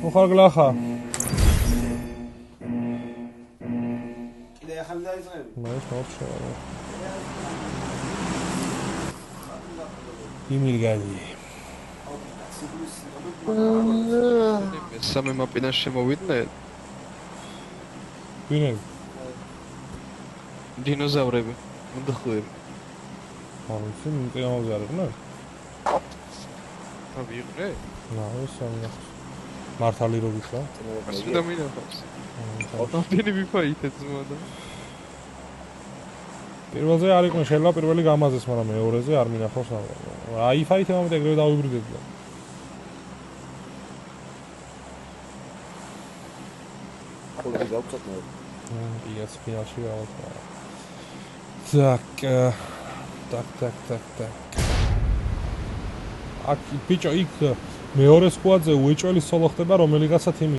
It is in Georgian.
უხარგლახა. კიდე ახალი დაიწყები. მაინც მოხშა. იმილგადი. მესამე მაპიდან შემოვიდნენ. ვინები? დინოზავრები. მუდხლები. აუცი მიყავზარებნა? ვიღნე? ნაოსამნა. მართალი რობით რა? ასე და მინახავს. ოდნავ ვიფაითეთ ზმოდა. პირველზე არ იყო შეიძლება პირველი გამაზეს, მაგრამ მეორეზე არ მინახავს აღარ. აი ფაითი მომენტ ეგრევე დავიბრუნებდა. ხოლმე გავწოთ მე. იაც ფინალში გავაკეთე. Так. აქ ბიჭო იქ მეორე სკუადზე უეჭველი სოლო ხდება რომელიღაცა თიმი